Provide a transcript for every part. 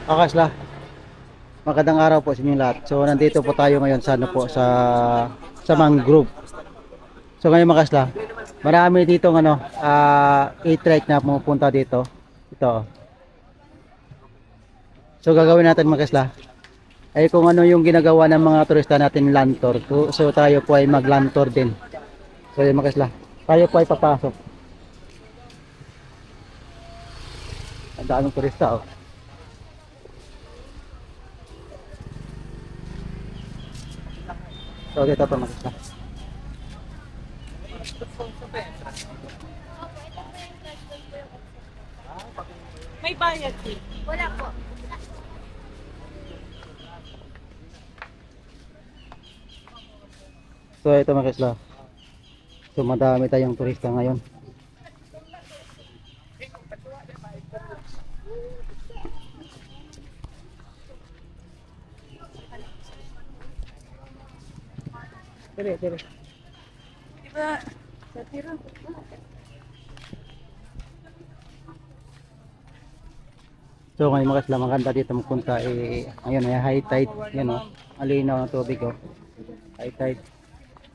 Akasla, magandang araw po sa inyo lahat. So nandito po tayo ngayon sa ano po sa mangrove. So ngayon makasla, marami dito ano, e-trike na pumupunta dito. Ito. So gagawin natin makasla ay kung ano yung ginagawa ng mga turista natin land tour. So tayo po ay mag land tour din. So yun makasla, tayo po ay papasok. Ang daming turista oh. So dito po makasla. May bayad din. Wala po. So ito mga kasla. So madami tayong turista ngayon. Dire. Diba? Sa tira. So ngayon mga kasla, maganda dito magpunta ayun ay high tide, yan oh. Alinaw ng tubig oh. High tide.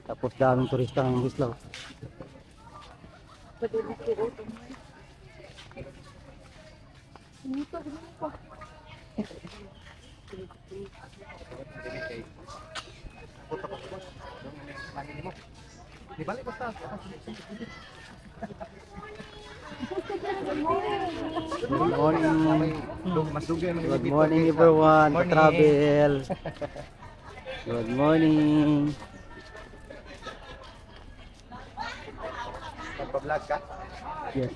Tapos daming turista ng isla oh. Good morning. Good morning everyone. Travel. Good morning. Nagpa-vlog ka? Yes.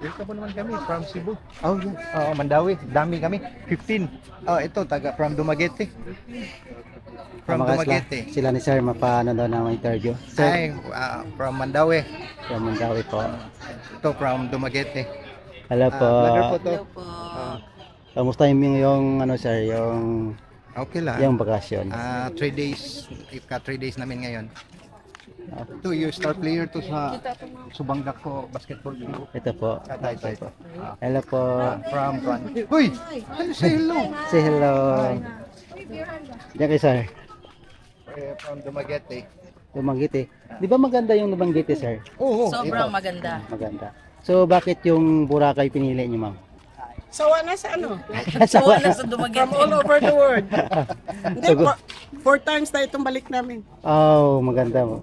Welcome po naman kami from Cebu. Oh yes. Oo, Mandawi. Dami kami. 15. Oh, ito taga from Dumaguete. From Mga kasla, Dumaguete. sila ni Sir mapano daw ng interview. Sir, Ay, from Mandawi. from Mandawi po. Ito from Dumaguete. Hello po. Vlogger po to. Hello po. Kamusta yung ano sir, yung Okay lang. bakasyon? 3 days. Ika 3 days namin ngayon. Ito, yung star player to sa Subangdak ko basketball team. Ito po. Ito po. Hello po. From Uy! Ano say hello? Say hello. Diyan kay sir. From Dumaguete. Lumanggiti. Di ba maganda yung Lumanggiti sir? Oo, Sobrang ito. maganda. Maganda. So bakit yung Boracay pinili niyo ma'am? Sawa na sa ano? So, na sa Dumaguete. From all over the world. Hindi, So, 4 times na itong balik namin. Oh, maganda mo.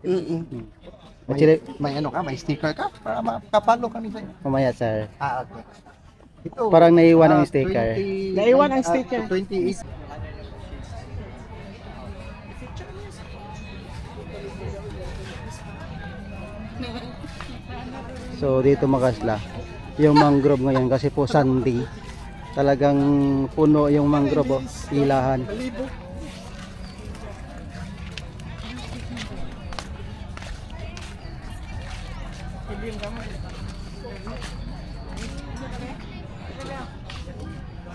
Actually, May ano ka, may sticker ka para makapalo kami sa'yo. mamaya sir. Okay. Ito, Parang naiwan ang sticker. Naiwan ang sticker. 28. So dito makasla, yung mangrove ngayon kasi po sandy. Talagang puno yung mangrove oh, ilahan.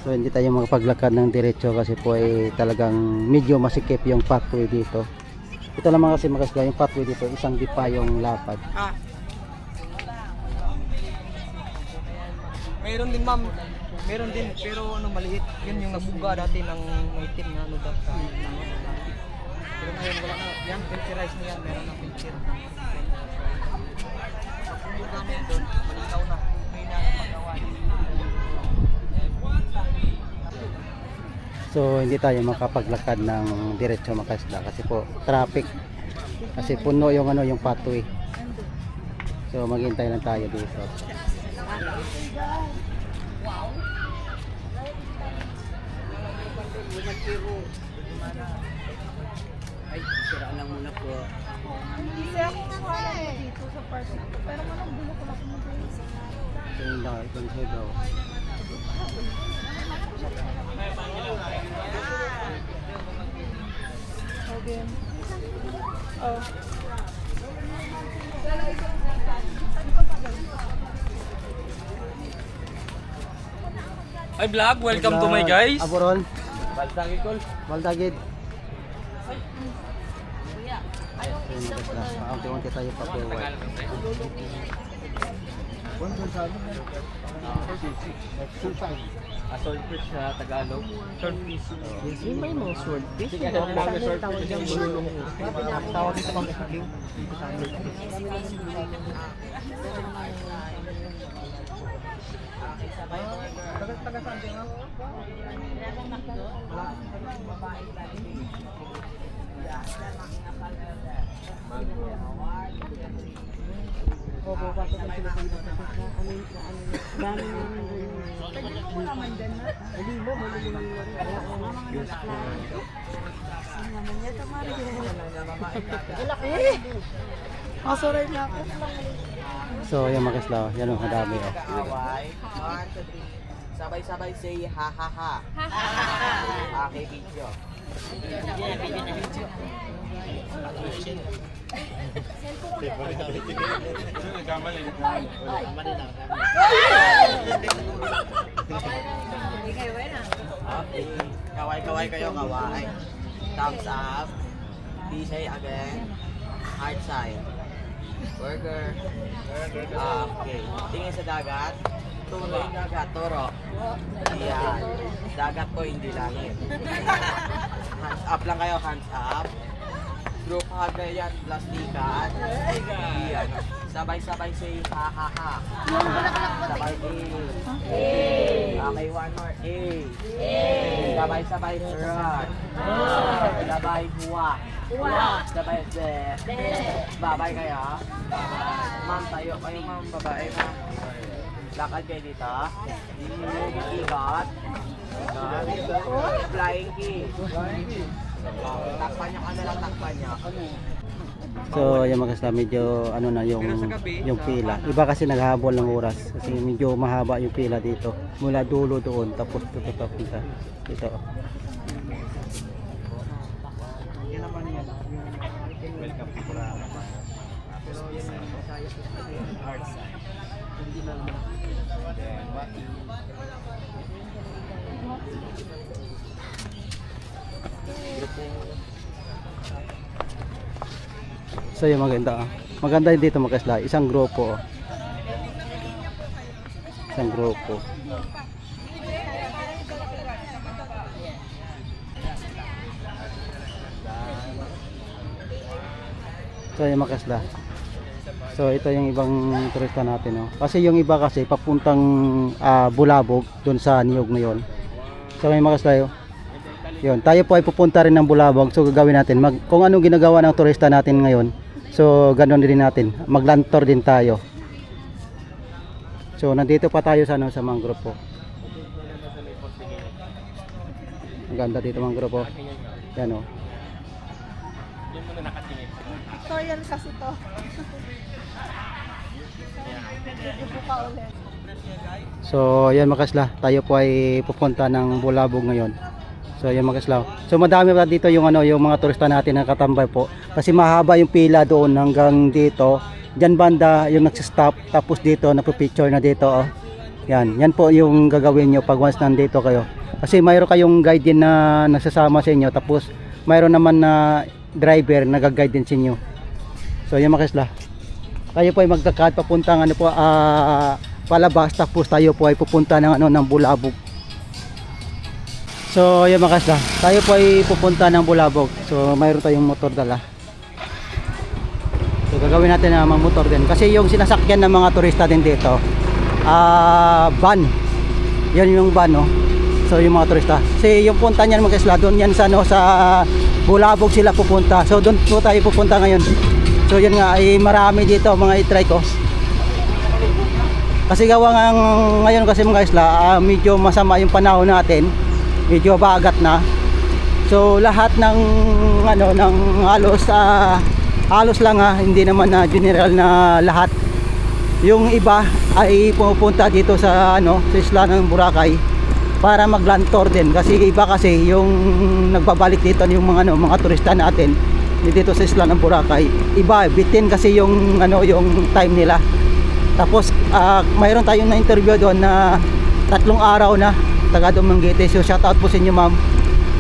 So hindi tayo makapaglakad ng diretso kasi po ay talagang medyo masikip yung pathway dito. Ito naman kasi makasla yung pathway dito, isang dipa yung lapad. Mayroon din ma'am, meron din pero ano maliit. Yun yung nabuga dati ng itim na ano daw sa pero ngayon wala na. Yan, filterize na yan, meron na filter. Sa puno namin doon, malinaw na. May na magawa. So hindi tayo makapaglakad ng diretso makasla kasi po traffic. Kasi puno yung ano yung pathway. So maghintay lang tayo dito. Ay, siraan lang muna po. So yung lang yung daw. Hi vlog, welcome to my guys. Aburon, Baldang Ikol. Baldagid. Unti-unti tayo papuway. Swordfish sa Tagalog. Swordfish. Yes, yun ba yung mga swordfish? Sige, alam mo namin swordfish yung bululong. Tawag dito pang ikiling. Dito sa amin. Taga saan din no? Opo, bakit ang sila sa dami naman dyan na. Hindi mo, sorry na ako. So yung mga kasla, yan ang madami oh. Kaway. 1, 2, 3. Sabay-sabay say ha ha ha. Okay, video. Okay. Kaway-kaway kayo, kaway. Thumbs up. Be say again. Heart sign. Burger. Okay. Tingin sa dagat. Turo yung dagat. Turo. Yan. Dagat po, hindi langit. Hands up lang kayo. Hands up. Group hug kayo yan. Plastikan. Yan. Sabay-sabay say ha ha ha. Sabay A. Okay, one more A. Sabay-sabay run. Sabay huwa. Sabay de. Babay kayo. Ma'am, tayo kayo ma'am. Babae ma'am. Lakad kayo dito. Ikot. Flying kick. Takpan niyo ka na lang, takpan niyo. So yung mga kasla, medyo ano na yung pila. Iba kasi naghahabol ng oras kasi medyo mahaba yung pila dito. Mula dulo doon tapos tututok punta dito. Welcome to Pura. So yung maganda. Maganda yung dito mga kasla, isang grupo. Isang grupo. So yung mga kasla. So ito yung ibang turista natin no. Kasi yung iba kasi papuntang Bulabog doon sa Niyog na yon. So may mga kasla yun, tayo po ay pupunta rin ng Bulabog. So gagawin natin kung anong ginagawa ng turista natin ngayon. So ganoon din natin, maglantor din tayo. So nandito pa tayo sa sa mga grupo. Ang ganda dito mga grupo. Yan oh. Tutorial kasi to. Buka ulit. So yan mga kasla, tayo po ay pupunta ng Bulabog ngayon. So yan mga kaslaw. So madami pa dito yung yung mga turista natin na katambay po. Kasi mahaba yung pila doon hanggang dito. Diyan banda yung nagsi-stop, tapos dito napipicture na dito oh. Yan, yan po yung gagawin niyo pag once nandito kayo. Kasi mayroon kayong guide din na nagsasama sa inyo, tapos mayroon naman na driver na nag-guide din sa inyo. So yan mga kaslaw. Tayo po ay magkakad papuntang palabas, tapos tayo po ay pupunta ng ng Bulabog. So yan mga kasla, tayo po ay pupunta ng Bulabog. So mayroon tayong motor dala. So gagawin natin na motor din. Kasi yung sinasakyan ng mga turista din dito, van. Yan yung van no. So yung mga turista. Kasi yung punta niyan mga kasla, doon yan sa sa Bulabog sila pupunta. So doon po tayo pupunta ngayon. So yan nga ay marami dito mga i-try ko. Kasi gawa nga ngayon kasi mga kasla, medyo masama yung panahon natin. Medyo bagat na. So lahat ng ng halos lang hindi naman na general na lahat. Yung iba ay pumupunta dito sa sa isla ng Boracay para maglantor din, kasi iba kasi yung nagbabalik dito yung mga turista natin dito sa isla ng Boracay. Iba bitin kasi yung yung time nila. Tapos mayroon tayong na interview doon na 3 araw na taga Dumanguete. So shout out po sa inyo ma'am.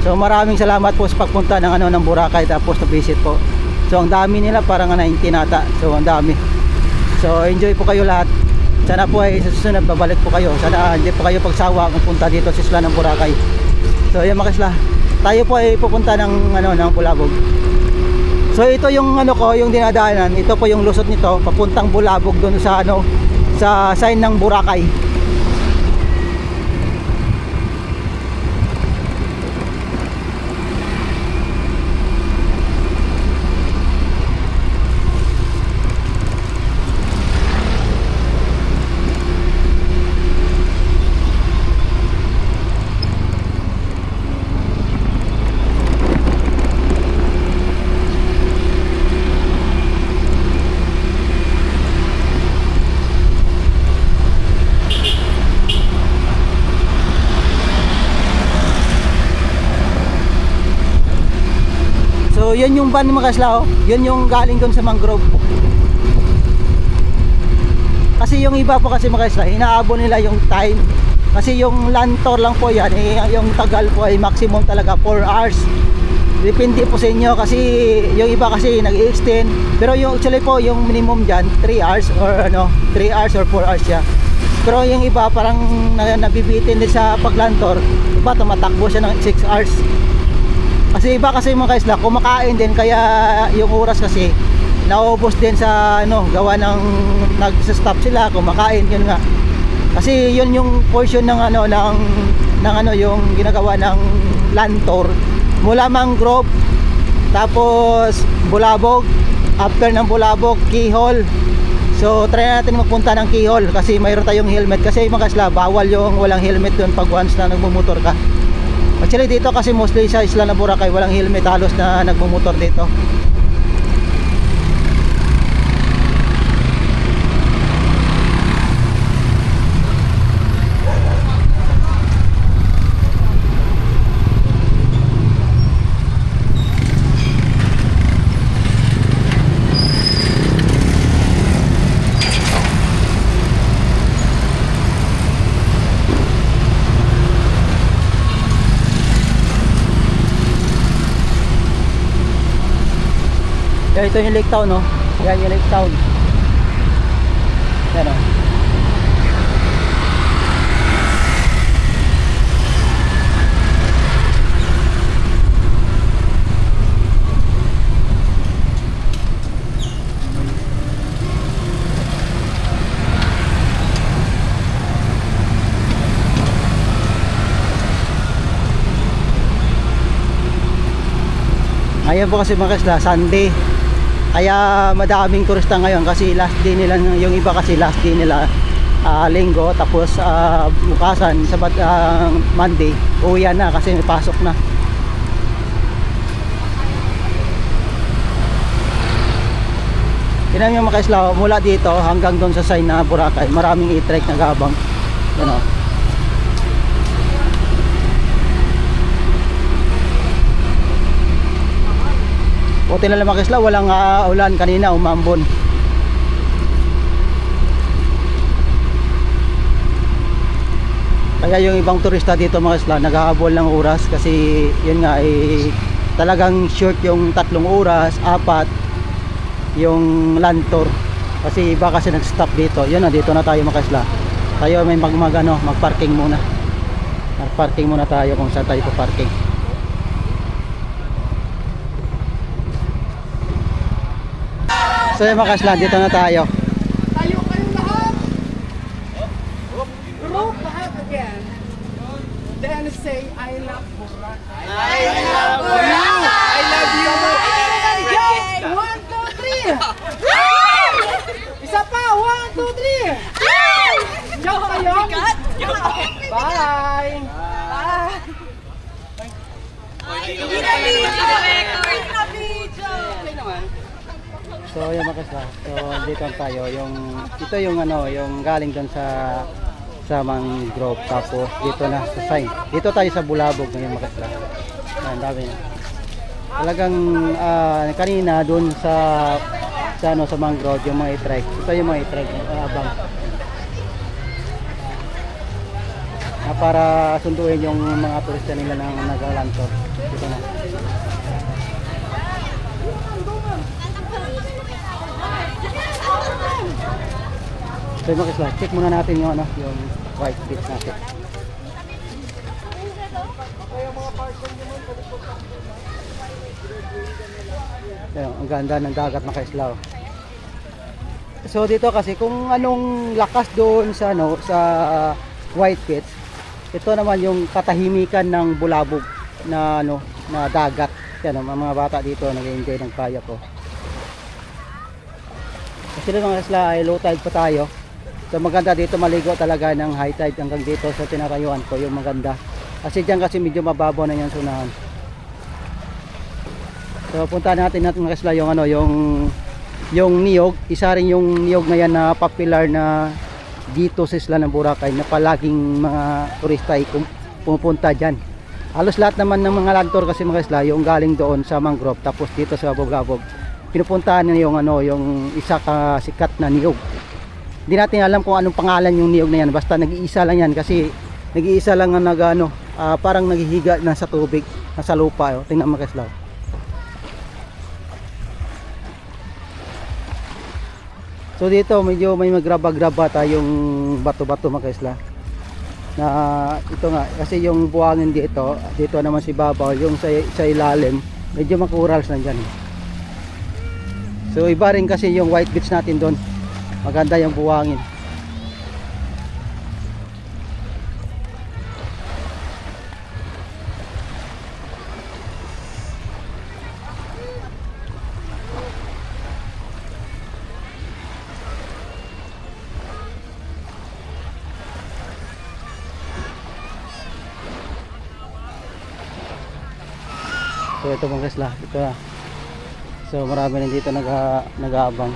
So maraming salamat po sa pagpunta ng ng Boracay, tapos na visit po. So ang dami nila, parang 19 ata. So ang dami. So enjoy po kayo lahat. Sana po ay sa susunod babalik po kayo. Sana hindi po kayo pagsawa kung punta dito sa isla ng Boracay. So yan mga isla, tayo po ay pupunta ng ng Bulabog. So ito yung yung dinadaanan, ito po yung lusot nito papuntang Bulabog doon sa sa sign ng Boracay. So yun yung van mga kasla, yun yung galing doon sa mangrove. Kasi yung iba po kasi mga kasla, inaabot nila yung time. Kasi yung land tour lang po yan, yung tagal po ay maximum talaga 4 hours. Depende po sa inyo kasi yung iba kasi nag-extend. Pero yung actually po yung minimum dyan 3 hours or 3 hours or 4 hours siya. Pero yung iba parang nabibitin din sa pag-land tour, iba tumatakbo siya ng 6 hours. Kasi iba kasi mga kaisla, kumakain din kaya yung oras kasi naubos din sa gawa ng nag-stop sila, kumakain yun nga. Kasi yun yung portion ng yung ginagawa ng land tour. Mula Mangrove, tapos Bulabog, after ng Bulabog, Kihol. So try natin magpunta ng Kihol kasi mayroon tayong helmet kasi mga kaisla, bawal yung walang helmet doon pag once na nagmumotor ka. Actually dito kasi mostly sa isla ng Boracay walang helmet halos na nagmumotor dito. Yan, ito yung Lake Town, no? Yan yung Lake Town. Yan, no? Ngayon po kasi mga kasla, Sunday. Kaya madaming turista ngayon kasi last day nila, yung iba kasi last day nila linggo, tapos bukasan Monday uwian na kasi may pasok na. Tingnan nyo mga kaisla, mula dito hanggang doon sa sign na Boracay maraming e-trek na gabang. Yan o. Buti na lang mga kaisla, walang ulan kanina, umambon. Kaya yung ibang turista dito mga kaisla naghahabol ng oras kasi yun nga talagang short yung 3 oras, 4 yung land tour. Kasi iba kasi nag-stop dito. Yun na, dito na tayo mga kaisla. Tayo may mag-parking muna. Mag-parking muna tayo kung saan tayo pa-parking. So yung mga kaslan, dito na tayo. Tayo kayong lahat. Group lahat again. Then say, I love Boracay. I love Boracay! I love you! Just 1, 2, 3. Isa pa, 1, 2, 3. Joke kayo. Bye. Hindi na video! So yan mga kasla. So dito tayo, ito yung yung galing doon sa mangrove, tapos dito na sa sign. Dito tayo sa Bulabog ngayon mga kasla. Ang dami na. Talagang kanina doon sa mangrove yung mga i-trek. Ito yung mga i-trek abang. Para sunduin yung mga turista nila ng naglalantor. Dito na. So mga kasla, check muna natin yung ano, yung white bits natin. Ayun, ang ganda ng dagat mga kaislaw. So dito kasi kung anong lakas doon sa ano sa White Pits, ito naman yung katahimikan ng bulabog na ano na dagat. Yan ang mga bata dito nag-enjoy ng kayak ko. Kasi mga kasla ay low tide pa tayo. So maganda dito maligo talaga ng high tide hanggang dito sa tinatayuan ko yung maganda. Kasi diyan kasi medyo mababaw na yung sunahan. So punta natin mga kasla yung ano yung niyog, isa rin yung niyog na yan na popular na dito sa isla ng Boracay na palaging mga turista ay pupunta dyan. Halos lahat naman ng mga landtour kasi mga isla yung galing doon sa mangrove tapos dito sa Bogabog pinupuntahan nila yung ano yung isa ka sikat na niyog. Hindi natin alam kung anong pangalan yung niyog na yan, basta nag-iisa lang yan kasi nag-iisa lang ang parang naghihiga na sa tubig, nasa lupa. Tingnan mga isla. So dito medyo may magraba-graba tayong bato-bato mga kaisla. Na ito nga kasi yung buhangin dito naman si babaw, yung sa ilalim medyo makurals nandiyan. So iba rin kasi yung white beach natin doon. Maganda yung buhangin. So ito mga kasla, ito na. So marami rin dito nag-aabang.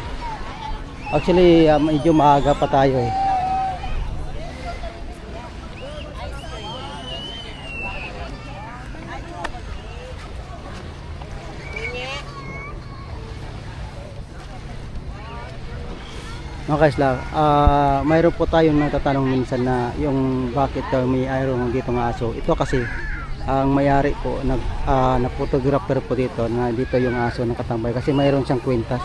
Actually medyo maaga pa tayo eh. Mga kasla, mayroon po tayong natatanong minsan na yung bakit may mayroong dito ng aso. Ito kasi ang mayari po na photographer po dito na dito yung aso nakatambay kasi mayroon siyang kwintas.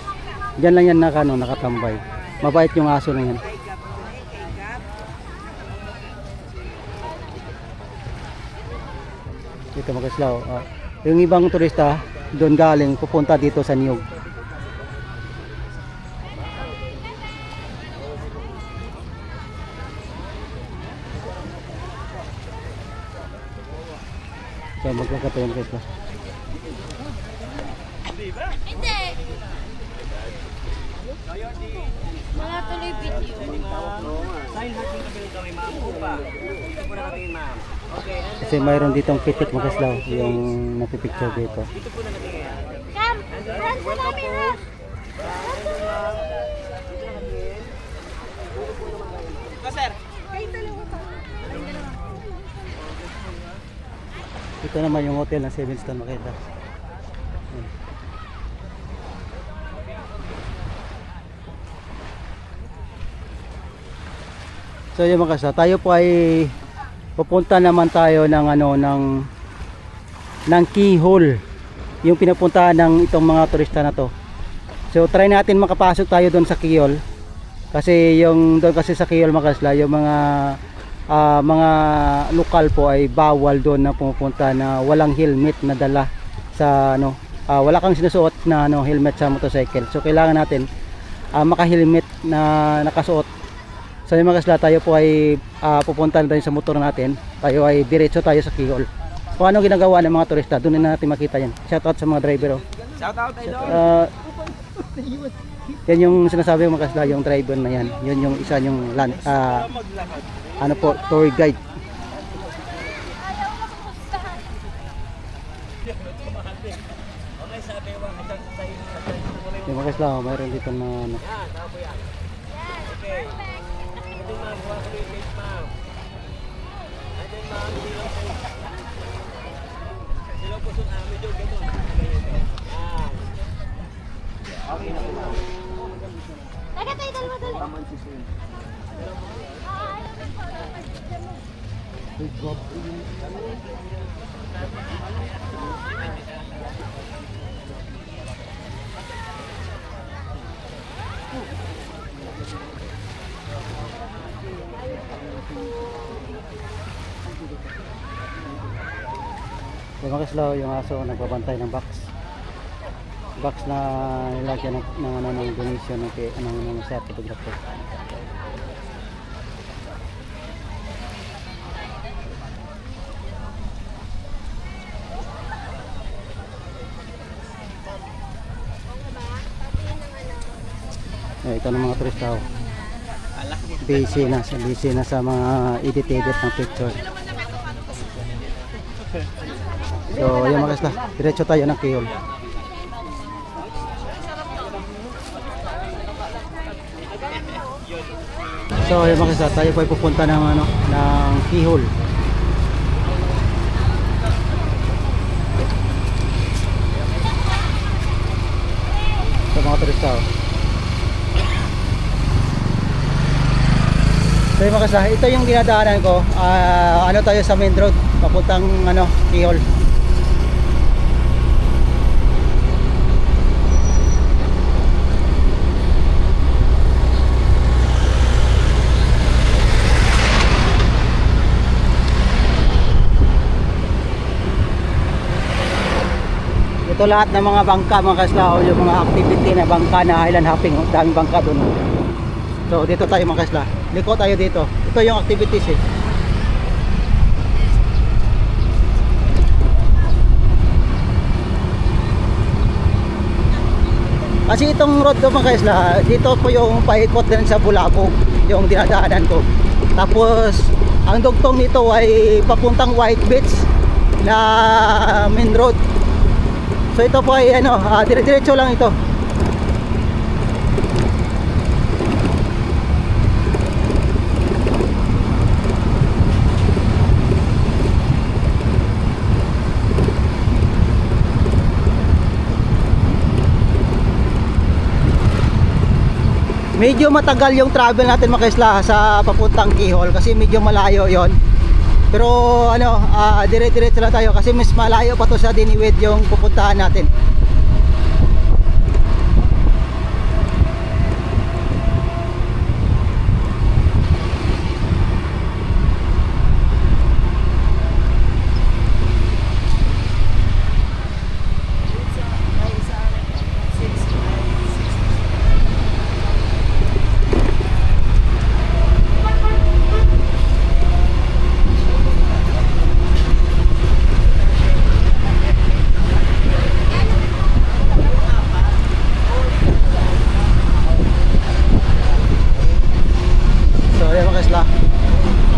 Diyan lang yan nakatambay. Mabait yung aso na yan. Dito mga kaslaw. Yung ibang turista doon galing pupunta dito sa niyog. So magkakatayon kayo. Hindi. Mga tuloy video. Kasi mayroon ditong pitik mga kaslaw yung napipicture dito. Cam, run sa namin ha. Ito naman yung hotel ng 7 Star makita. So yung mga kasla, tayo po ay pupunta naman tayo ng ng keyhole. Yung pinapuntahan ng itong mga turista na to. So try natin makapasok tayo doon sa keyhole. Kasi yung doon kasi sa keyhole mga kasla, yung mga lokal po ay bawal doon na pumupunta na walang helmet na dala sa wala kang sinusuot na helmet sa motorcycle. So kailangan natin maka-helmet na nakasuot. So yung mga kasla, tayo po ay pupunta na tayo sa motor natin. Tayo ay diretso tayo sa keyhole. Kung ano ginagawa ng mga turista, doon na natin makita yan. Shout out sa mga driver. Shout out tayo. Yan yung sinasabi mga kasla, yung driver na yan. Yun yung isa yung tour guide. Yung mga kasla, mayroon dito na Taga tayo dalawa dalawa. Yung mga kaslaw, yung aso nagbabantay ng box. Box na nilagyan ng donation ng sa photographer. Ito ng mga turista. Busy na sa mga edit ng picture. So, yung mga kasla, diretso tayo ng Kihol. So, yung mga kasla, tayo po ay pupunta ng Kihol. So, mga turista. So, yung mga kasla, ito yung dinadaanan ko. Ano tayo sa main road, papuntang Kihol. Ito lahat ng mga bangka mga kasla, o yung mga activity na bangka na island hopping, daming bangka doon. So dito tayo mga kasla, liko tayo dito. Ito yung activities eh. Kasi itong road ko mga kasla, dito po yung paikot din sa Bulabog, yung dinadaanan ko. Tapos ang dugtong nito ay papuntang White Beach na main road. So ito po ay dire-diretso lang ito. Medyo matagal yung travel natin mga kaisla sa papuntang Kihol kasi medyo malayo yon. Pero dire-diretso lang tayo kasi mas malayo pa to sa Diniwid yung pupuntahan natin.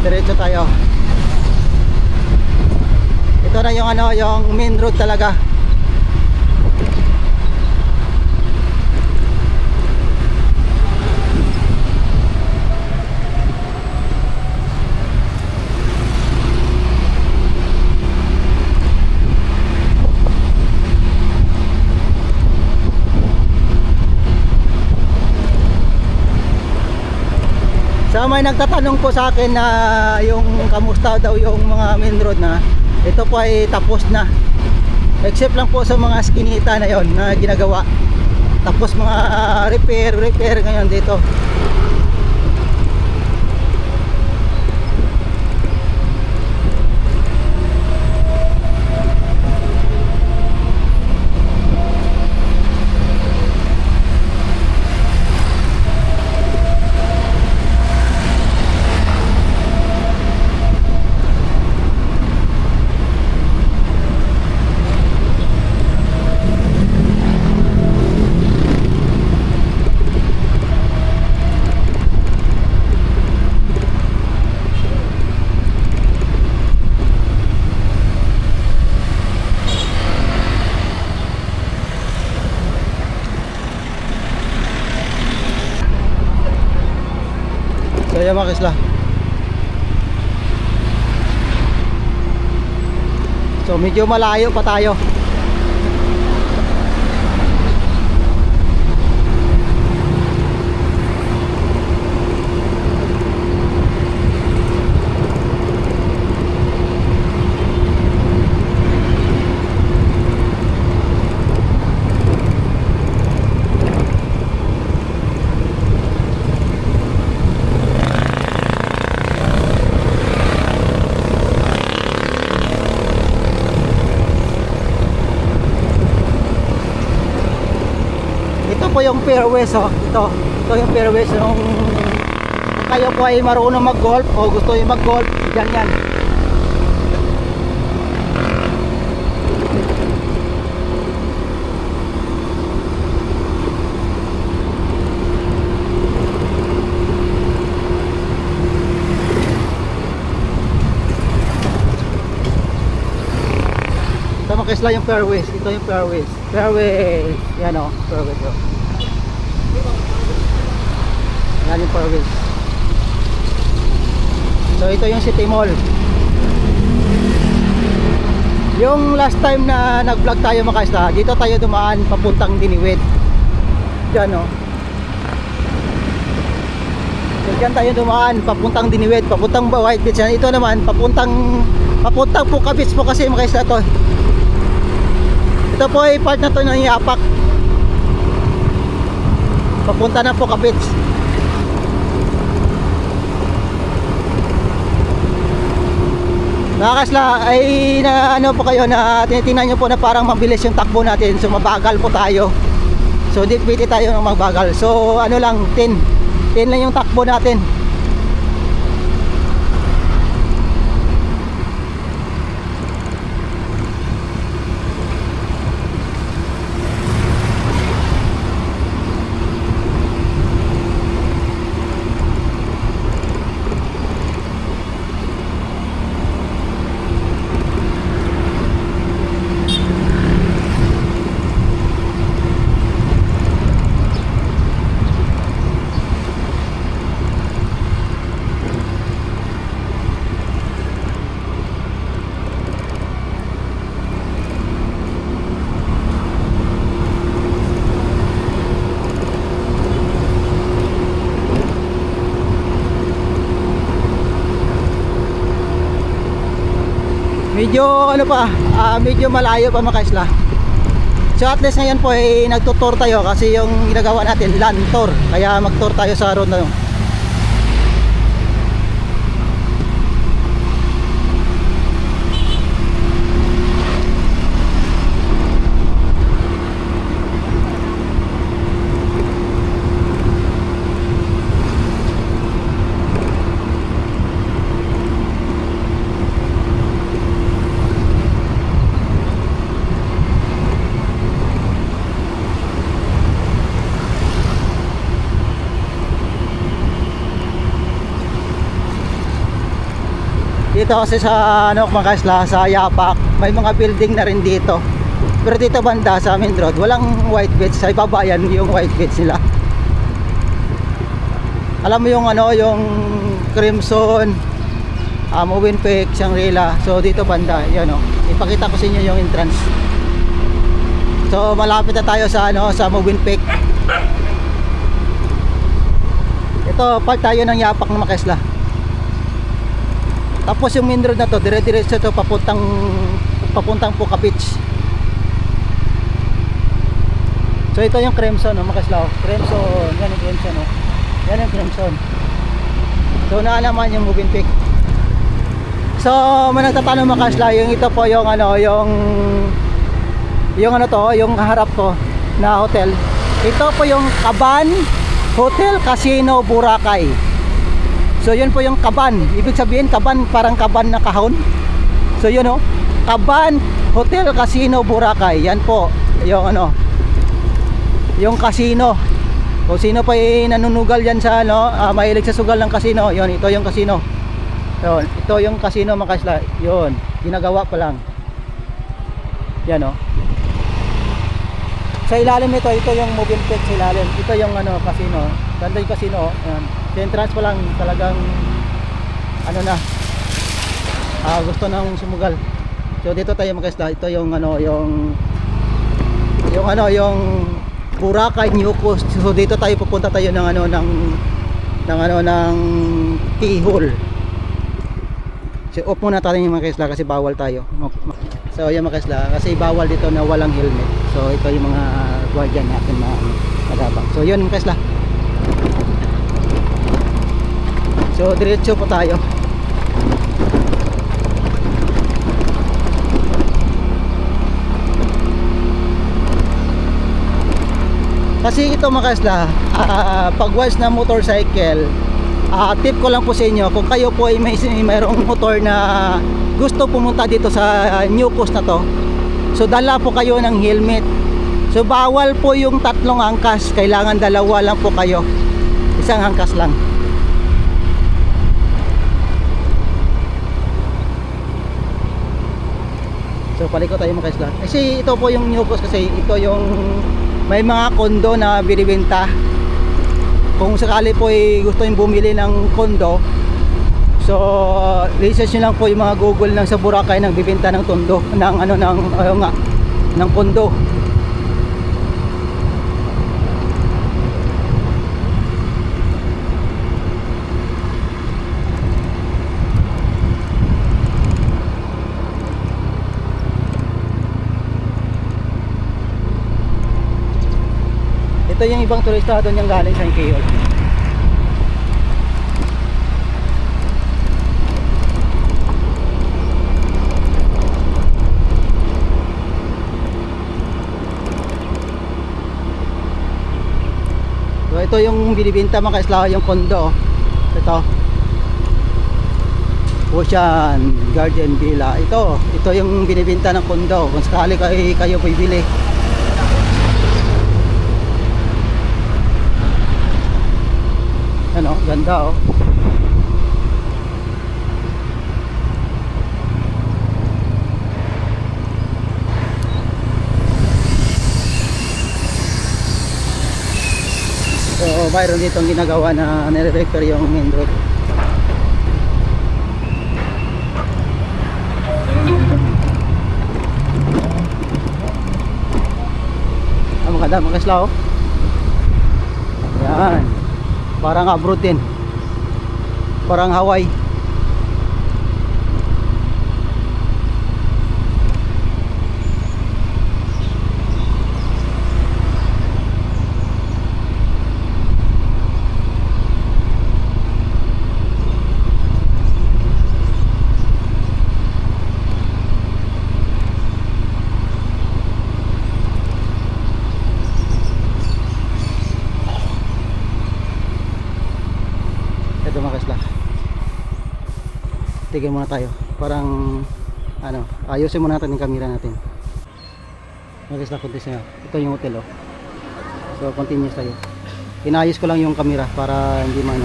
Diretso tayo. Ito na yung yung main road talaga. So may nagtatanong po sa akin na yung kamusta daw yung mga main road na ito po ay tapos na, except lang po sa mga skinita na yon na ginagawa, tapos mga repair ngayon dito. So yan mga kisla. So medyo malayo pa tayo. yung fairways, oh. Ito yung fairways nung kayo po ay marunong mag-golf o gusto yung mag-golf, dyan yan. Ito makisla yung fairways. Ito yung fairways. Fairways. Yan o. Fairways o. Yan yung fairways. So ito yung City Mall. Yung last time na nag-vlog tayo makisla, dito tayo dumaan papuntang Diniwid. Yan o. So dyan tayo dumaan papuntang Diniwid, papuntang White Beach. Ito naman papuntang Puka Beach po kasi makisla to. Ito po ay part na to ng Yapak. Papunta na po Kapits. Nakakasla ay na ano po kayo na tinitingnan nyo po na parang mabilis yung takbo natin. So mabagal po tayo. So dipiti tayo ng magbagal. So ano lang 10 lang yung takbo natin. Medyo ano pa, medyo malayo pa makaisla. So at least ngayon po ay nagtutour tayo kasi yung ginagawa natin land tour. Kaya mag-tour tayo sa road na yun. Dito kasi sa ano mga isla, sa Yapak, may mga building na rin dito. Pero dito banda sa main road, walang White Beach. Sa ibaba yan yung White Beach nila. Alam mo yung ano, yung Crimson, Movenpick, Shangri-La. So dito banda, yan o. Ipakita ko sa inyo yung entrance. So malapit na tayo sa ano, sa Movenpick. Ito, part tayo ng Yapak na mga isla. Tapos yung main road na to, dire-diretso to papuntang Puka Beach. So ito yung Crimson, no, makaslaw. Crimson, yan yung Crimson, no. Yan yung Crimson. So na naman yung Movenpick. So may nagtatanong makasla, yung ito po yung ano, yung ano to, yung harap ko na hotel. Ito po yung Kaban Hotel Casino Boracay. So yun po yung Kaban. Ibig sabihin Kaban parang kaban na kahon. So yun o, Kaban Hotel Casino Boracay. Yan po yung ano, yung casino. Kung sino pa nanunugal yan sa ano, mahilig sa sugal ng casino, yun, ito yung casino. Yun, ito yung casino mga kasla. Yun, ginagawa pa lang. Yan o. Sa ilalim ito yung Movenpick sa ilalim. Ito yung ano, casino. Ganda yung casino. Yan. Sa entrance pa lang talagang ano na, gusto nang sumugal. So dito tayo makasla. Ito yung ano, yung ano, yung Boracay New Coast. So dito tayo pupunta tayo ng ano, ng keyhole. So off muna tayo yung mga kasla kasi bawal tayo. So yung mga kasla kasi bawal dito na walang helmet. So ito yung mga guardian natin na nagabang. So yun mga kasla. So diretso po tayo. Kasi ito mga kasla, pag once na motorcycle, tip ko lang po sa inyo, kung kayo po ay mayroong motor na gusto pumunta dito sa new coast na to, so dala po kayo ng helmet. So bawal po yung 3 angkas, kailangan 2 lang po kayo, 1 angkas lang. So paliko tayo mga kasla, kasi ito po yung new coast, kasi ito yung may mga kondo na binibenta. Kung sakali po ay gusto yung bumili ng kondo, so research nyo lang po yung mga Google ng sa Boracay nang bibenta ng tondo, ng ano, ng kondo. Ito yung ibang turista doon yung galing sa Ikeo. So ito yung binibenta mga kaslaw, yung kondo. Ito Ocean Garden Villa. Ito yung binibenta ng kondo kung sakali kayo bibili. Ano, ganda oh. So mayroon ditong ginagawa na nire-repair yung main road. Maganda mga kaslaw. Yan. Parang abroad din. Parang Hawaii. Ito mga kasla, tigil muna tayo, parang ano, ayusin muna natin yung camera natin mga kasla. Continue, ito yung hotel oh. So continuous tayo, inayos ko lang yung camera para hindi man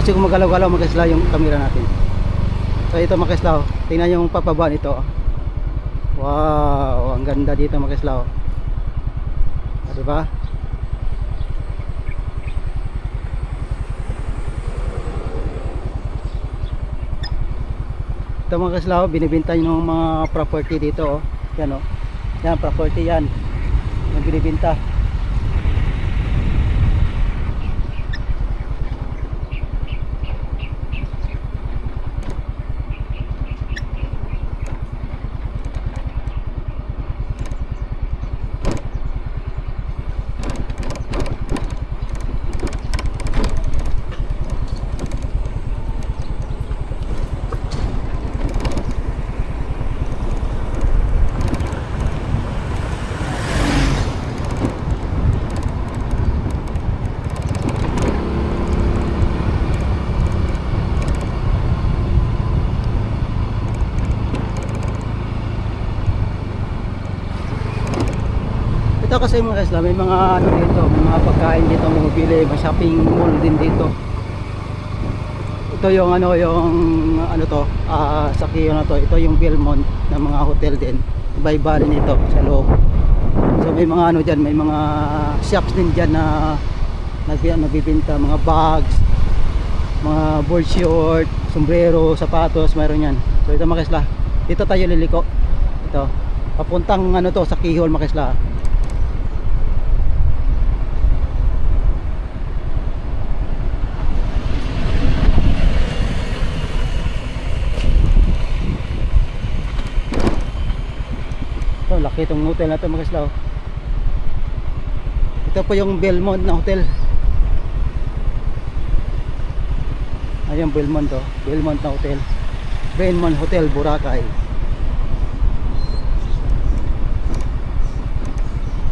kasi kung magalaw-galaw mga kasla yung camera natin. So ito mga kasla, tingnan yung papaba nito oh. Wow, ang ganda dito mga kasla oh. Diba? Ito mga kaslaw, binibenta yung mga property dito oh. Yan oh. Yan, property yan. Yung binibenta. Ito kasi mga kasla, may mga ano dito, may mga pagkain dito mabibili, may shopping mall din dito. Ito yung ano, to, sa Ikeo na to, ito yung Belmont ng mga hotel din. Iba-iba rin ito sa loob. So may mga ano diyan, may mga shops din diyan na nagbibenta mga bags, mga board short, sombrero, sapatos, mayroon yan. So ito mga kasla, dito tayo liliko. Ito, papuntang ano to, sa Ikeo mga kasla. Ito, laki itong hotel na ito mga kaslaw. Ito po yung Belmont na hotel. Ayan, Belmont to, Belmont na hotel, Belmont Hotel Boracay.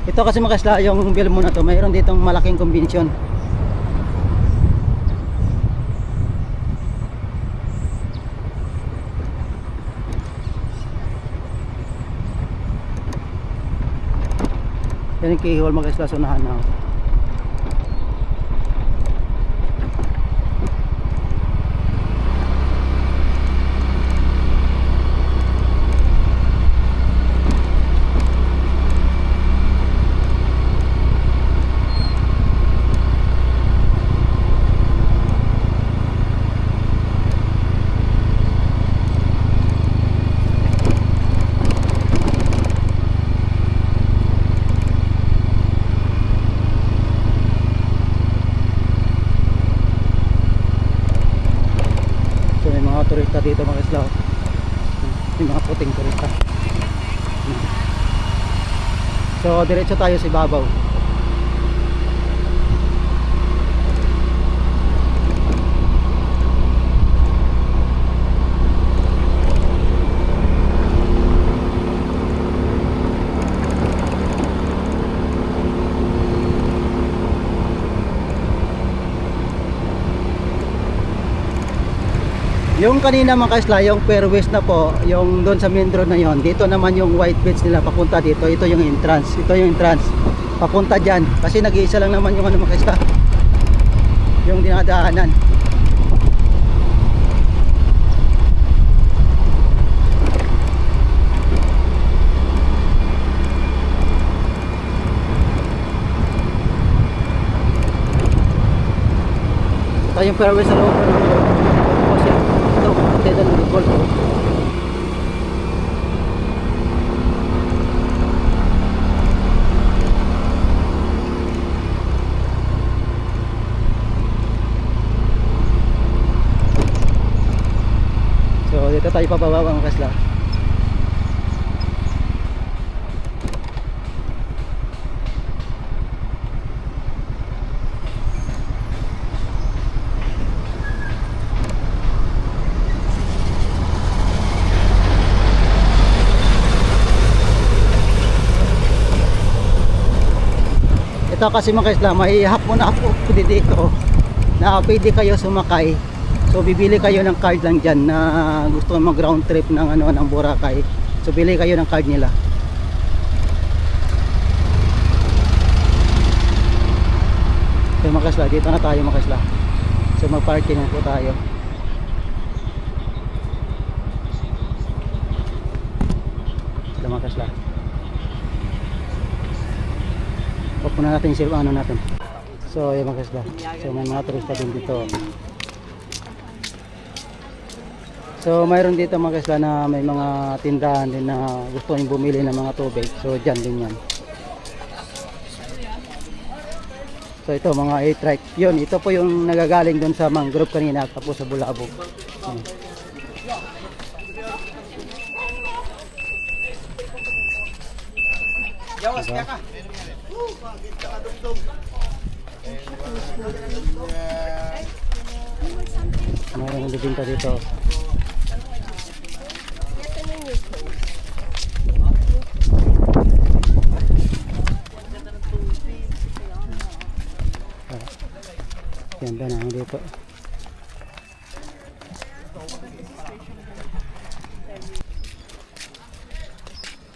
Ito kasi mga kasla, yung Belmo na to, mayroon ditong malaking kombinasyon. Yan yung keyhole mga kasla, sunahan na. So may mga turista dito mga kasla. May mga puting turista. So diretso tayo sa ibabaw. Yung kanina mga kasla, yung fairways na po, yung doon sa main road na yon. Dito naman yung white beach nila papunta dito. Ito yung entrance. Ito yung entrance. Papunta dyan. Kasi nag-iisa lang naman yung ano mga kasla, yung dinadaanan. Ito yung fairways sa loob ng ito ng golf. So dito tayo pababa mga kasla. Ito kasi mga kasla, may hapon na po dito na pwede kayo sumakay. So bibili kayo ng card lang dyan na gusto mag round trip ng ano ng Boracay. So bili kayo ng card nila. So mga kasla, dito na tayo mga kasla. So mag-parking na po tayo. Ito mga kasla. Pupunan natin yung ano natin. So yung mga kasla. So may mga turista din dito. So mayroon dito mga kasla na may mga tindahan din na gusto nyo bumili ng mga tubig. So dyan din yan. So ito mga 8-track. Yun, ito po yung nagagaling doon sa mangrove kanina tapos sa Bulabog. Yawas kaya ka. Mayroon na bibinta dito. Ganda na dito.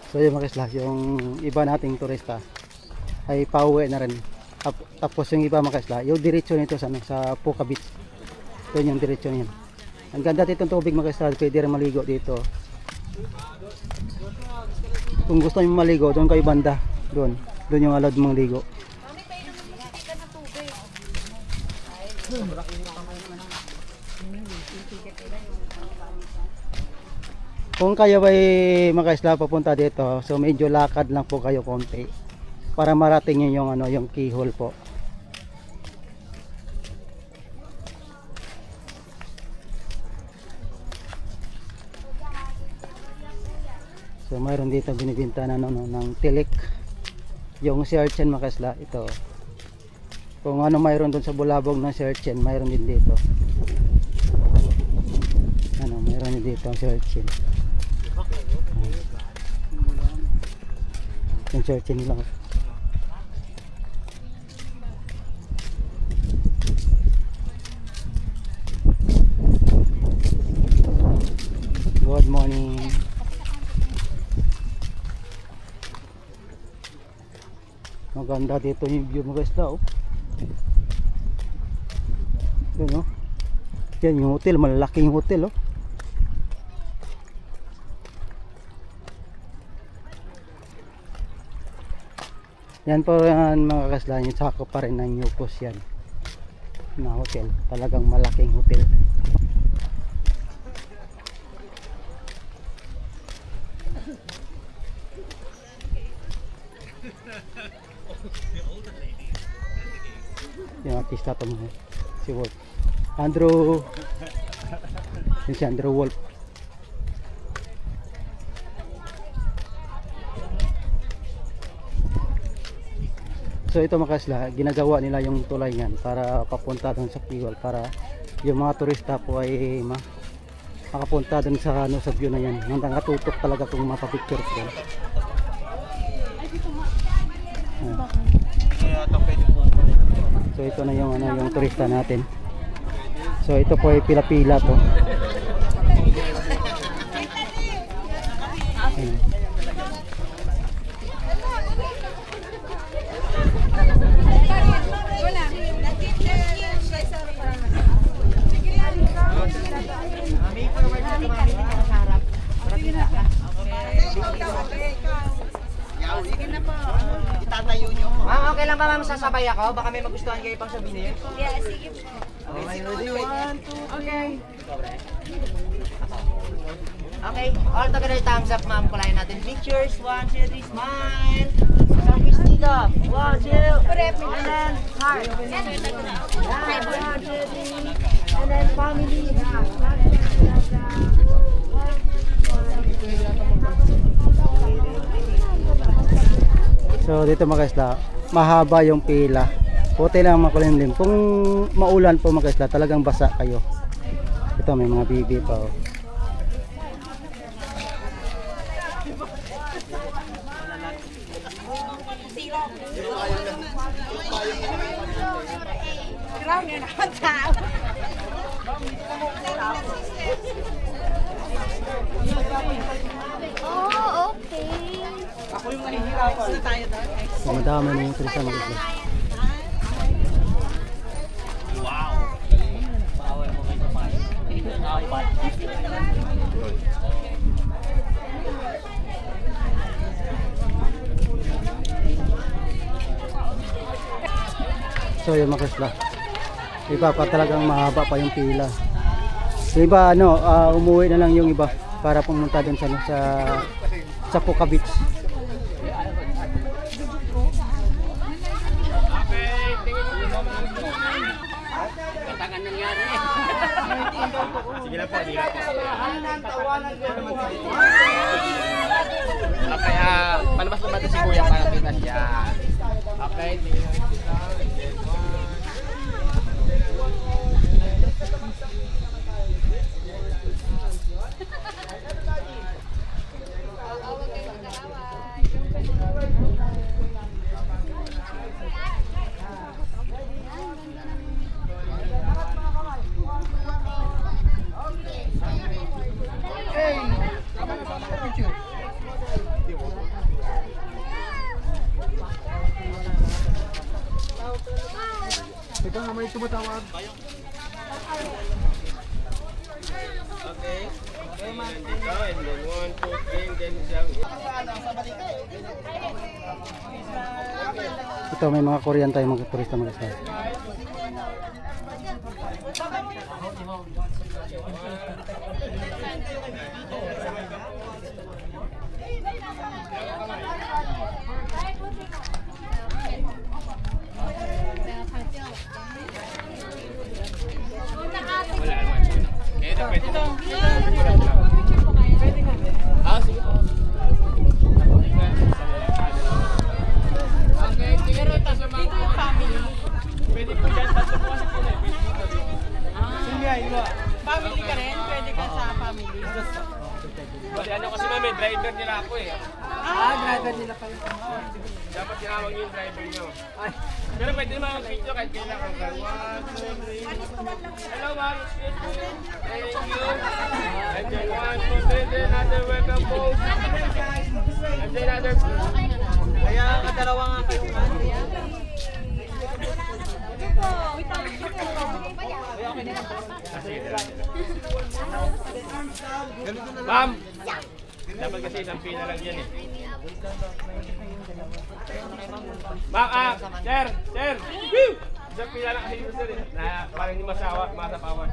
So yung mga kasla, yung iba nating turista ay pauwi na rin. Tapos yung iba mga kasla, yung diretso nito sa, sa Puka Beach. Yun yung diretso niyan. Ang ganda dito ng tubig mga kasla, pwede rin maligo dito. Kung gusto nyo maligo, doon kayo banda. Doon yung allowed mong ligo. Kung kayo ay makaisla papunta dito, so medyo lakad lang po kayo konti para marating nyo yung ano, yung keyhole po. So mayroon dito binibinta na ano, ng tilik. Yung searchen makasla ito. Kung ano mayroon doon sa Bulabog ng searchen, mayroon din dito. Ano, mayroon din dito ang searchen. Yung searchen nila. Maganda dito yung view mga isla, oh. Yan, oh. Yan yung hotel, malaking hotel, oh. Yan po yan mga kasla, yung sakop pa rin ng Yukos yan na hotel, talagang malaking hotel. Yung artista to mga si Wolf Andrew, yun si Andrew Wolf. So ito mga kasla, ginagawa nila yung tulay niyan para papunta doon sa Piwal, para yung mga turista po ay makapunta doon sa ano, sa view na yan. Nang nakatutok talaga kung mapapicture ko. So ito na yung ano, yung turista natin. So ito po ay pila-pila to. Ayan. Ma'am, okay lang ba ma'am sasabay ako? Baka may magustuhan kayo pang sabihin. Yeah, sige po. Okay, ready? 1, 2, okay. Okay, all together thumbs up ma'am. Kulayan natin pictures. 1, 2, 3, smile. Selfies dito. 1, 2, and then heart. Yeah, 1, 2, 3. And then family. So dito mga isla, mahaba yung pila. Puti lang makulimlim. Kung maulan po mga isla, talagang basa kayo. Ito may mga bibi pa, oh. Oh, okay. So, madami na yung turista mga isla. So yung mga isla, iba pa talagang mahaba pa yung pila. Yung iba ano, umuwi na lang yung iba para pumunta dun sa ano, sa Puka Beach. Okay, palabas naman ito si Kuya para kita siya. Okay, Ikaw nga may tumatawag. Ito may mga Korean tayo mga turista mga isla. Family ka rin? Pwede ka sa family? Kasi ano kasi mami, driver nila ako eh. Driver nila pala. Dapat tinawag yung driver nyo. Pero pwede naman mag-video kahit kailangan ka. 1, 2, 3. Hello ma'am, excuse me. Thank you. And then 1, 2, 3, then another welcome po. And then another. Kaya kadalawa nga kayo nga. Ma'am! Dapat kasi isang pila lang yan eh. Ma'am, sir! Sir! Woo! Isang pila lang kasi yun sir eh. Na parang hindi masapawan.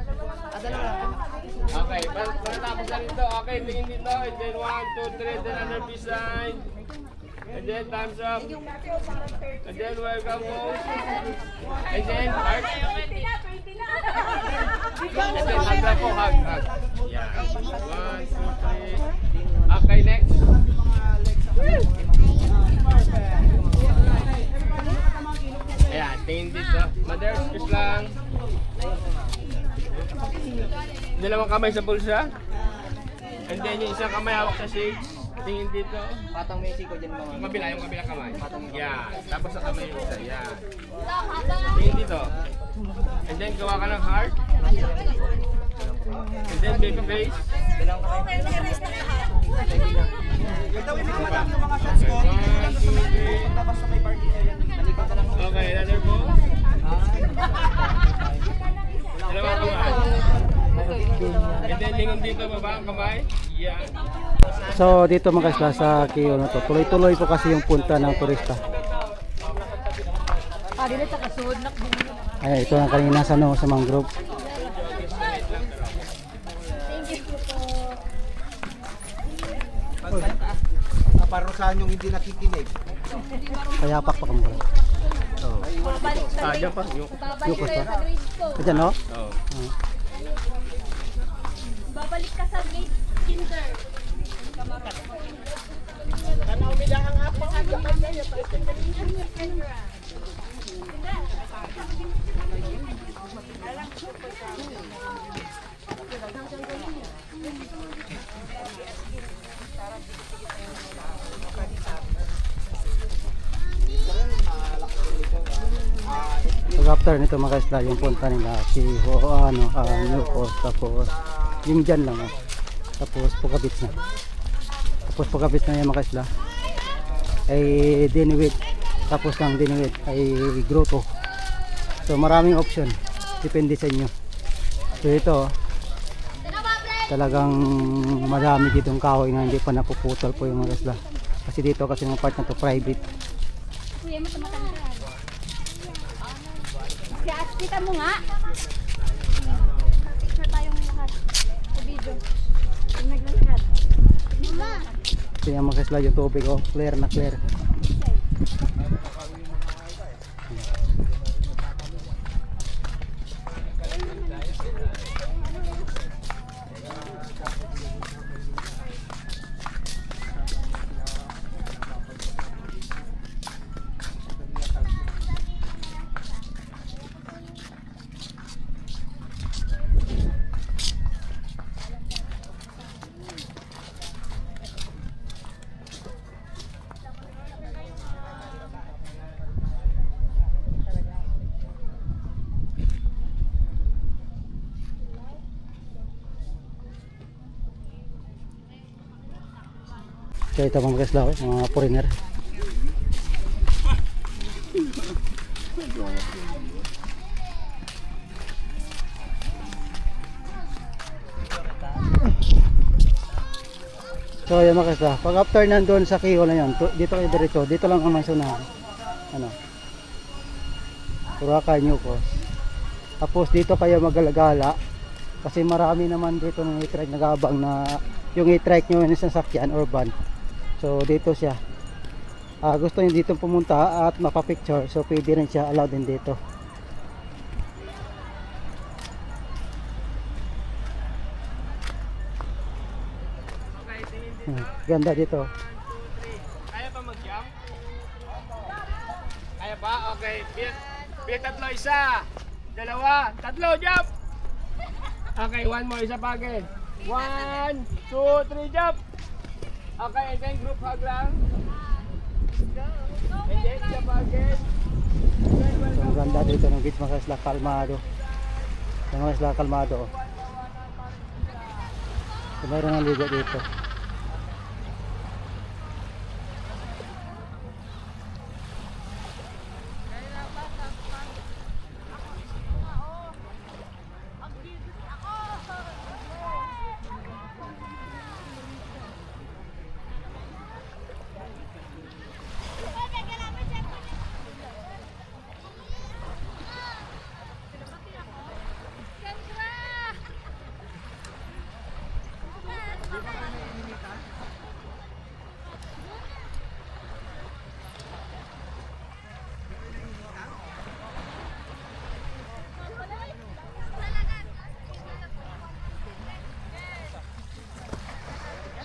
Okay, pagkatapos na rin to. Okay, tingin dito. And then 1, 2, 3, then another peace sign. And then thumbs up. And then welcome home. And then heart. And then hug lang po, hug. Yeah. 1, 2, 3. Okay, next. Ayan, tingin dito. Mother, kiss lang. Dalawang kamay sa bulsa. And then yung isang kamay hawak sa shades. Tingin dito. Patang Mexico dyan mga. Yung kabilang kamay. Yan. Tapos sa kamay yung isa. Yan. Tingin dito. And then gawa ka ng heart. And then baby face. Okay, another pose. Dalawang kamay. And then lingon dito, baba ang kamay. Yan. So dito mga kaisla sa Kiyo na to, tuloy-tuloy po kasi yung punta ng turista. Ay, ito na kanina sa no, sa mangrove. Parusahan yung hindi nakikinig. Kaya pakpak mo. Dyan pa. Yukos pa. Diyan no? Oo. Babalik ka sa gate kinder. Pag after nito mga kaisla, yung punta nila si Newport, tapos yung dyan lang tapos Pugabits na. Tapos Pugabits na yung mga kaisla ay Dinuit, tapos ng Dinuit ay Grotto. So maraming option, depende sa inyo. So ito talagang marami ditong kahoy na hindi pa napuputol po yung mga kaisla, kasi dito kasi yung part na to private. Kuya mo sa matanda. Kita mo nga. Picture tayong lahat sa video. Yung naglahat. Mama. Kaya mga kaisla yung tubig, oh, clear na clear. Kaya ito mga kaisla, mga foreigner. So yan mga kaisla, pag after nandun sa Kiyo na yan, dito kayo diretso, dito lang naman sa Boracay, Newcos. Tapos dito kayo magalagala kasi marami naman dito ng e-trike nagabang na yung e-trike nyo yung sasakyan or van. So dito siya, gusto nyo dito pumunta at mapapicture, so pwede rin siya, allowed din dito. Ganda dito. Kaya pa mag-jump? Kaya pa? Okay. Bilang tatlo, isa. Dalawa. Tatlo, jump! Okay, one more. Isa pa again. 1, 2, 3, jump! Okay, and then group hug lang. And then isa pa again. So ang ganda dito ng beach mga kaisla, kalmado. Mga kaisla, kalmado. So mayroon ng ligo dito.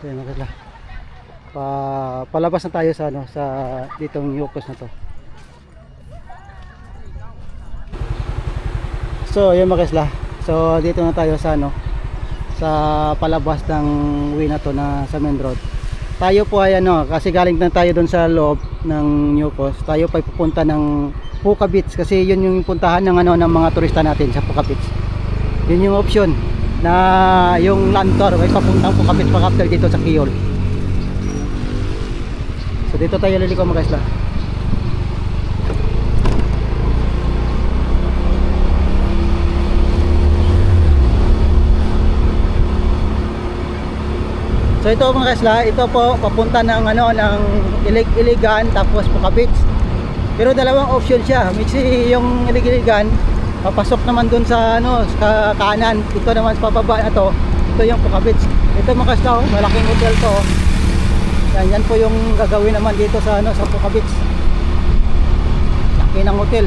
So yun mga kasla. Palabas na tayo sa ano, sa ditong Yukos na to. So yun mga kasla. So dito na tayo sa ano, sa palabas ng way na to na sa main road. Tayo po ay ano, kasi galing na tayo doon sa loob ng Yukos. Tayo pa pupunta ng Puka Beach kasi yun yung puntahan ng ano ng mga turista natin sa Puka Beach. Yun yung option na yung land tour ay papuntang Puka Beach pag after dito sa Quezon. So dito tayo liliko mga kasla. So ito mga kasla, ito po papunta ng ano ng Iligan tapos Puka Beach. Pero dalawang option siya. Mixi yung Iligan papasok naman dun sa ano sa kanan. Ito naman sa pababa na to. Ito yung Puka Beach. Ito mga kasla, oh, malaking hotel to. Oh. Yan po yung gagawin naman dito sa ano sa Puka Beach. Laki ng hotel.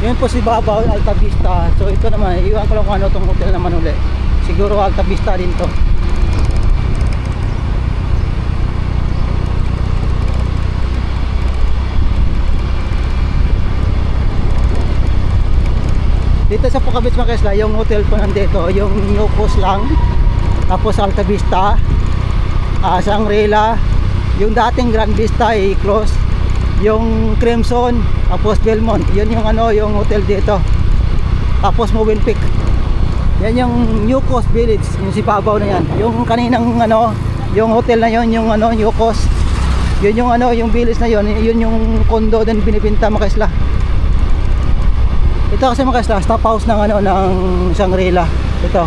Yun po si Babaw, Alta Vista. So ito naman, iwan ko lang kung ano itong hotel naman uli. Siguro Alta Vista din to. Dito sa Puka Beach mga kasla, yung hotel po nandito, yung Yukos lang. Tapos Alta Vista, Shangri-La, yung dating Grand Vista ay close. Yung Crimson, tapos Belmont, yun yung ano, yung hotel dito. Tapos Movenpick. Yan yung Yukos Village, yung si Babaw na yan. Yung kaninang ano, yung hotel na yun, yung ano, Yukos. Yun yung ano, yung village na yun, yun yung condo din binibenta mga kasla. Ito kasi mga kasla, stop house ng ano, ng Shangri-La. Ito.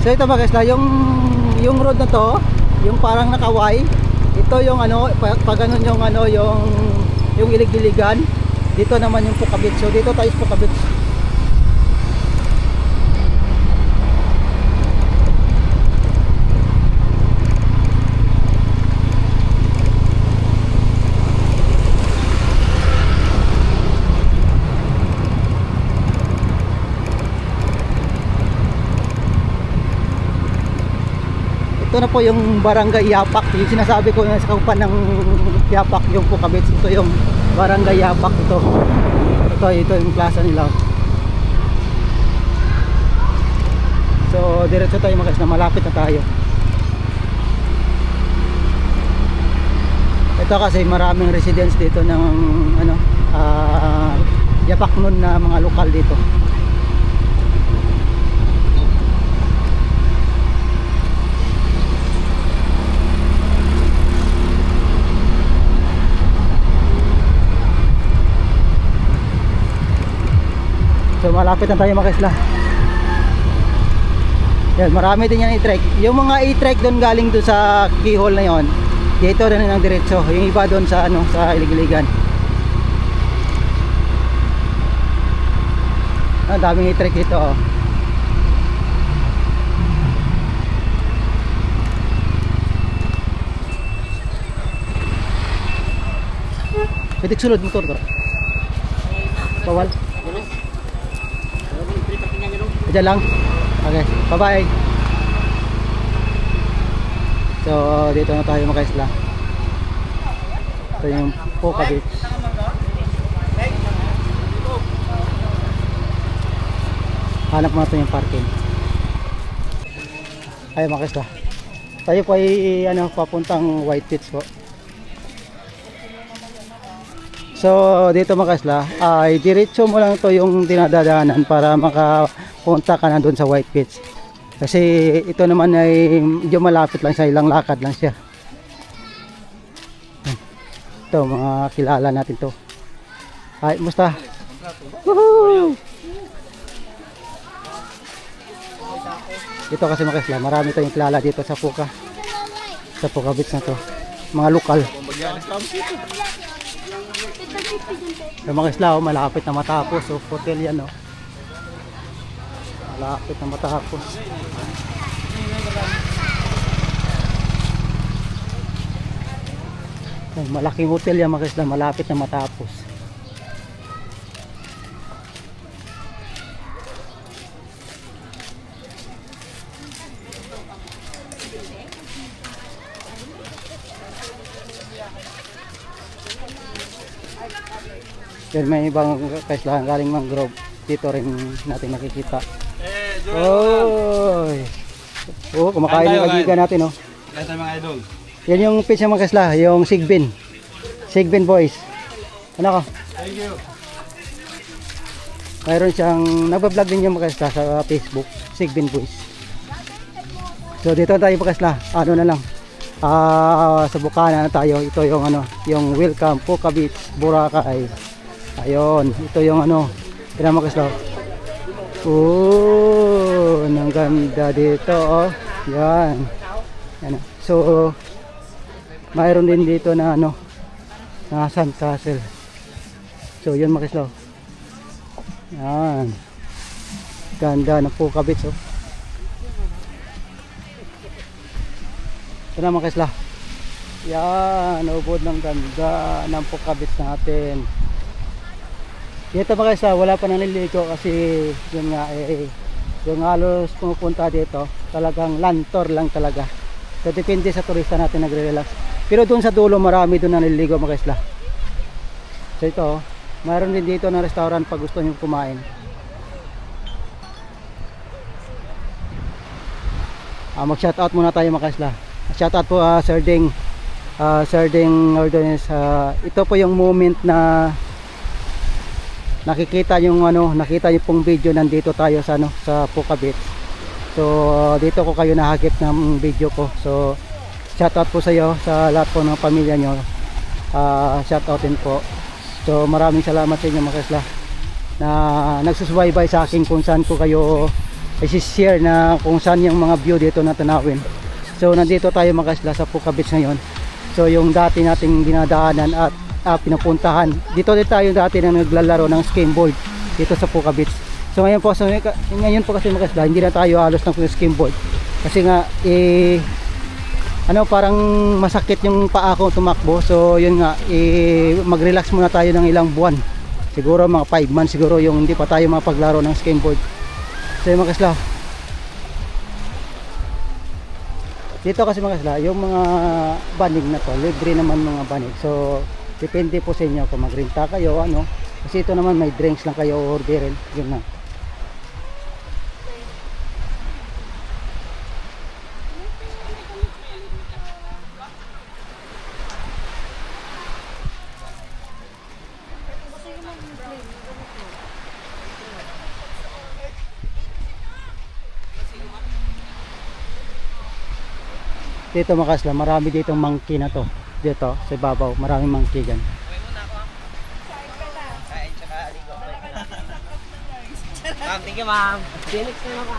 So ito mga kasla, yung road na to, yung parang nakaway, ito yung ano, pag ganun yung ano, yung Ilig-Iligan. Dito naman yung Puka Beach. So dito tayo sa Puka Beach. Ito na po yung Barangay Yapak. Yung sinasabi ko sa kaupan ng Yapak, yung Puka Beach. Ito yung Barangay Yapak. Ito yung plaza nila. So diretso tayo mga kasla, malapit na tayo. Ito kasi maraming residents dito ng ano, Yapak nun na mga lokal dito. So malapit na tayo mga kasla. Yan, marami din yan i-trek. Yung mga i-trek doon galing doon sa keyhole na yon, dito rin ang diretso. Yung iba doon sa ano, sa Ilig-Iligan. Ang daming i-trek dito oh. Pwede sulod motor ko. Bawal. Diyan lang. Okay, bye-bye. So, dito na tayo mga isla. Ito yung Puka Beach. Hanap mo natin yung parking. Ay mga isla. Tayo po ay ano, papuntang White Beach po. So dito mga kasla, ay diretso mo lang to yung dinadaanan para makapunta ka na doon sa White Beach. Kasi ito naman ay medyo malapit lang siya, ilang lakad lang siya. Ito mga kilala natin to. Ay, musta? Woohoo! Dito kasi mga kasla, marami tayong kilala dito sa Puka. Sa Puka Beach na to. Mga lokal. Yung mga isla, oh, malapit na matapos. So, hotel yan, oh. Malapit na matapos. Malaking hotel yan mga kaisla, malapit na matapos. Then may ibang kaislahan galing mangrove dito rin natin nakikita. Oy. Oh, kumakain ng agiga natin, oh. Kain tayo mga idol. Yan yung pitch ng mga kaisla, yung Sigbin. Sigbin boys. Ano ko? Thank you. Mayroon siyang nagba-vlog din yung mga kaisla sa Facebook, Sigbin boys. So dito tayo mga kaisla, ano na lang. Sa Bukana na tayo. Ito yung ano, yung Welcome Puka Beach, Boracay. Ayun, ito yung ano, tingnan mo kaisla. Oh, ang ganda dito, oh. Yan. Yan. So, mayroon din dito na ano, na Sand Castle. So, yun mga kaisla. Yan. Ganda ng Puka Beach, oh. Ito na mga kaisla. Yan, ubod ng ganda ng Puka Beach natin. Dito mga kaisla, wala pa naliligo kasi yun nga yung halos pumupunta dito talagang land tour lang talaga. So depende sa turista natin nagre-relax. Pero doon sa dulo marami doon naliligo mga kaisla. So ito, mayroon din dito na restaurant pag gusto nyo kumain. Mag-shoutout muna tayo mga kaisla. Shoutout po Sir Ding. Sir Ding Ordonez. Ito po yung moment na nakikita yung ano, nakita yung pong video nandito tayo sa ano, sa Puka Beach. So dito ko kayo nahagip ng video ko. So shoutout po sa iyo sa lahat po ng pamilya nyo. Shoutoutin po. So maraming salamat sa inyo mga kaisla na nagsusubaybay sa akin kung saan ko kayo i-share na kung saan yung mga view dito na tanawin. So nandito tayo mga kaisla sa Puka Beach ngayon. So yung dati nating dinadaanan at pinupuntahan. Dito din tayo dati na naglalaro ng skimboard dito sa Puka Beach. So ngayon po, ngayon po kasi mga kaisla, hindi na tayo halos ng skimboard. Kasi nga ano, parang masakit yung paa ko tumakbo. So yun nga, mag-relax muna tayo ng ilang buwan. Siguro mga 5 months siguro yung hindi pa tayo mapaglaro ng skimboard. So yung mga kaisla, dito kasi mga kaisla, yung mga banig na to, libre naman mga banig. So depende po sa inyo kung magrenta kayo ano, kasi ito naman may drinks lang kayo orderin, yun na. Dito mga kaisla, marami ditong monkey na to. Dito sa ibabaw, maraming monkey dyan. Ma'am, thank you ma'am. Phoenix na lang ka.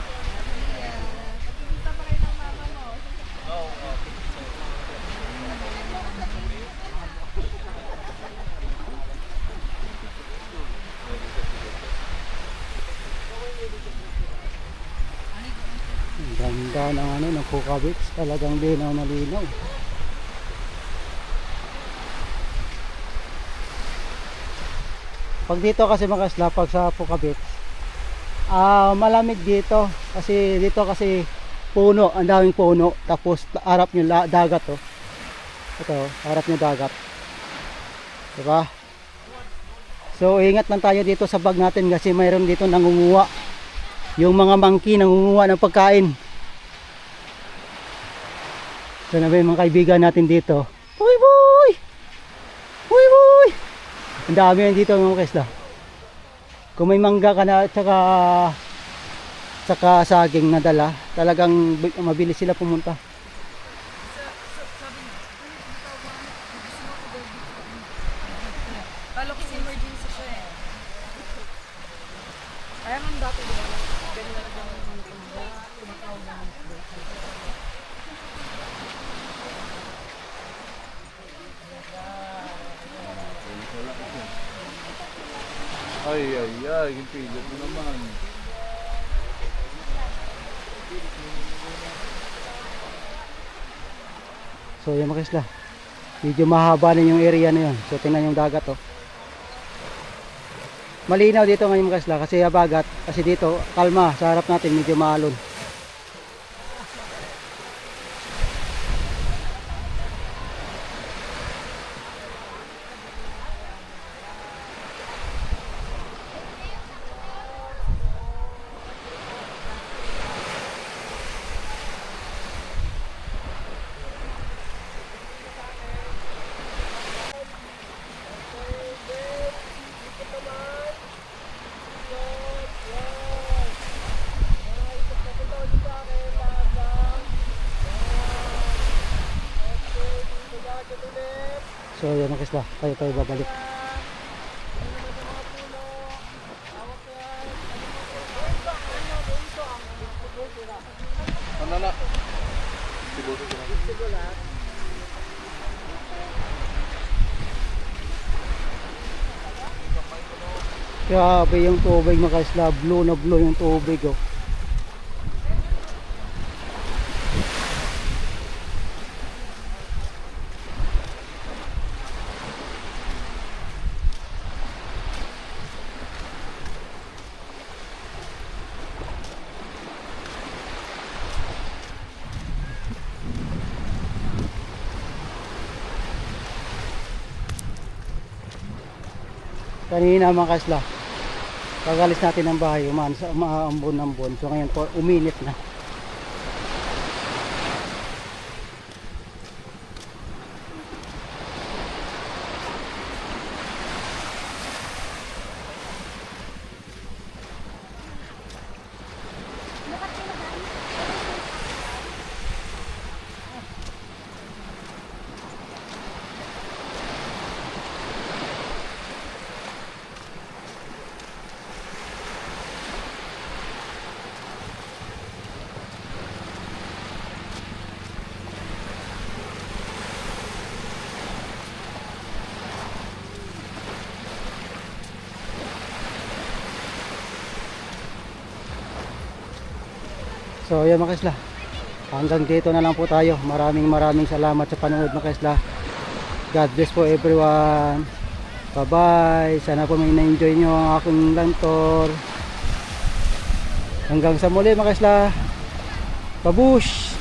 Ganda ng ano, ng Puka Beach, talagang linaw na linaw. Pag dito kasi mga kaisla, pag sa Puka Beach, malamig dito kasi dito kasi puno, ang daming puno, tapos harap nyo dagat, oh. Ito, harap nyo dagat, diba? So ingat lang tayo dito sa bag natin kasi mayroon dito nangunguha, yung mga monkey nangunguha ng pagkain. So na yung mga kaibigan natin dito, uy boy, uy boy, ang dami yan dito mga kaisla. Kung may mangga ka na at saka saging na dala, talagang mabilis sila pumunta. Kala ko si emergency siya eh. Kaya man dati diba? Ganun lang naman yung tumatawag na. Ay, yung pilit mo naman. So yan mga kaisla, Medyo mahaba na yung area na yun. So tingnan yung dagat oh. Malinaw dito ngayon mga kasla kasi habagat. Kasi dito kalma sa harap natin medyo maalon. So yan mga kasla, tayo babalik. Ano na? Grabe yung tubig mga kasla, blue na blue yung tubig oh. Kanina mga kasla, pagalis natin ng bahay, umaambon-ambon. So ngayon po, uminit na. So yan mga kasla, hanggang dito na lang po tayo. Maraming salamat sa panonood mga kasla. God bless po everyone. Bye bye. Sana po may na-enjoy nyo ang aking land tour. Hanggang sa muli mga kasla. Babush!